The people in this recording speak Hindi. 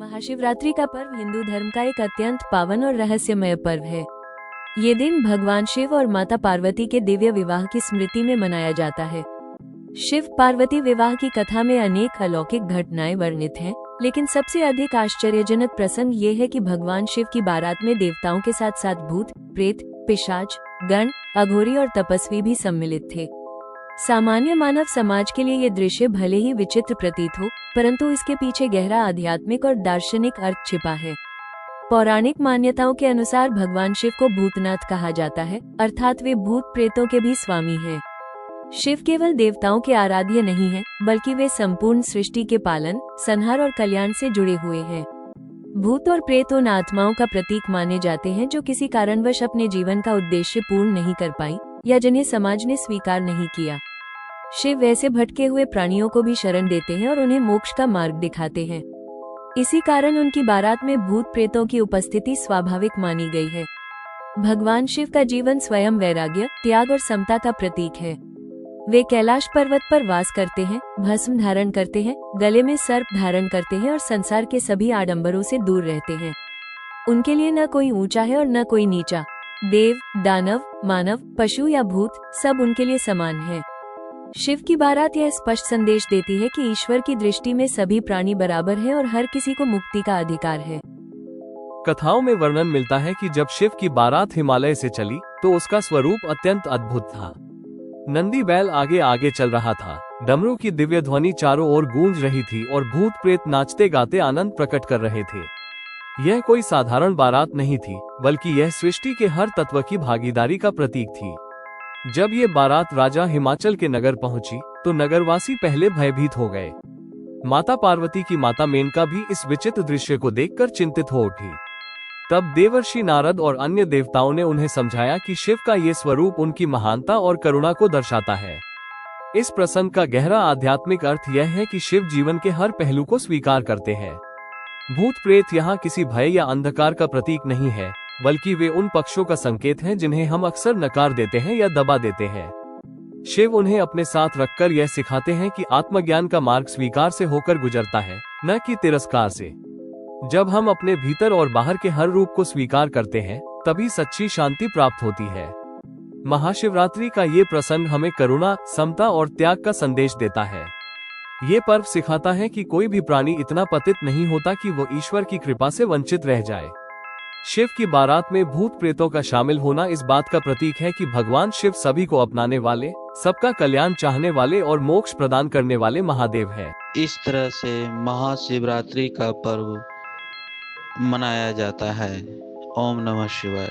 महाशिवरात्रि का पर्व हिंदू धर्म का एक अत्यंत पावन और रहस्यमय पर्व है। ये दिन भगवान शिव और माता पार्वती के दिव्य विवाह की स्मृति में मनाया जाता है। शिव पार्वती विवाह की कथा में अनेक अलौकिक घटनाएं वर्णित हैं, लेकिन सबसे अधिक आश्चर्यजनक प्रसंग ये है कि भगवान शिव की बारात में देवताओं के साथ साथ भूत, प्रेत, पिशाच, गण, अघोरी और तपस्वी भी सम्मिलित थे। सामान्य मानव समाज के लिए ये दृश्य भले ही विचित्र प्रतीत हो, परंतु इसके पीछे गहरा आध्यात्मिक और दार्शनिक अर्थ छिपा है। पौराणिक मान्यताओं के अनुसार भगवान शिव को भूतनाथ कहा जाता है, अर्थात वे भूत प्रेतों के भी स्वामी हैं। शिव केवल देवताओं के आराध्य नहीं हैं, बल्कि वे संपूर्ण सृष्टि के पालन, संहार और कल्याण से जुड़े हुए हैं। भूत और प्रेत उन आत्माओं का प्रतीक माने जाते हैं जो किसी कारणवश अपने जीवन का उद्देश्य पूर्ण नहीं कर पाई या जिन्हें समाज ने स्वीकार नहीं किया। शिव ऐसे भटके हुए प्राणियों को भी शरण देते हैं और उन्हें मोक्ष का मार्ग दिखाते हैं। इसी कारण उनकी बारात में भूत प्रेतों की उपस्थिति स्वाभाविक मानी गई है। भगवान शिव का जीवन स्वयं वैराग्य, त्याग और समता का प्रतीक है। वे कैलाश पर्वत पर वास करते हैं, भस्म धारण करते हैं, गले में सर्प धारण करते हैं और संसार के सभी आडंबरों से दूर रहते हैं। उनके लिए न कोई ऊंचा है और न कोई नीचा। देव, दानव, मानव, पशु या भूत सब उनके लिए समान है। शिव की बारात यह स्पष्ट संदेश देती है कि ईश्वर की दृष्टि में सभी प्राणी बराबर हैं और हर किसी को मुक्ति का अधिकार है। कथाओं में वर्णन मिलता है कि जब शिव की बारात हिमालय से चली तो उसका स्वरूप अत्यंत अद्भुत था। नंदी बैल आगे आगे चल रहा था, डमरू की दिव्य ध्वनि चारों ओर गूंज रही थी और भूत प्रेत नाचते गाते आनंद प्रकट कर रहे थे। यह कोई साधारण बारात नहीं थी, बल्कि यह सृष्टि के हर तत्व की भागीदारी का प्रतीक थी। जब ये बारात राजा हिमाचल के नगर पहुंची, तो नगरवासी पहले भयभीत हो गए। माता पार्वती की माता मेनका भी इस विचित्र दृश्य को देखकर चिंतित हो उठी। तब देवर्षि नारद और अन्य देवताओं ने उन्हें समझाया कि शिव का ये स्वरूप उनकी महानता और करुणा को दर्शाता है। इस प्रसंग का गहरा आध्यात्मिक अर्थ यह है कि शिव जीवन के हर पहलू को स्वीकार करते हैं। भूत प्रेत यहाँ किसी भय या अंधकार का प्रतीक नहीं है, बल्कि वे उन पक्षों का संकेत हैं जिन्हें हम अक्सर नकार देते हैं या दबा देते हैं। शिव उन्हें अपने साथ रखकर यह सिखाते हैं कि आत्मज्ञान का मार्ग स्वीकार से होकर गुजरता है, न कि तिरस्कार से। जब हम अपने भीतर और बाहर के हर रूप को स्वीकार करते हैं, तभी सच्ची शांति प्राप्त होती है। महाशिवरात्रि का ये प्रसंग हमें करुणा, समता और त्याग का संदेश देता है। ये पर्व सिखाता है कि कोई भी प्राणी इतना पतित नहीं होता कि वो ईश्वर की कृपा से वंचित रह जाए। शिव की बारात में भूत प्रेतों का शामिल होना इस बात का प्रतीक है कि भगवान शिव सभी को अपनाने वाले, सबका कल्याण चाहने वाले और मोक्ष प्रदान करने वाले महादेव हैं। इस तरह से महाशिवरात्रि का पर्व मनाया जाता है। ओम नमः शिवाय।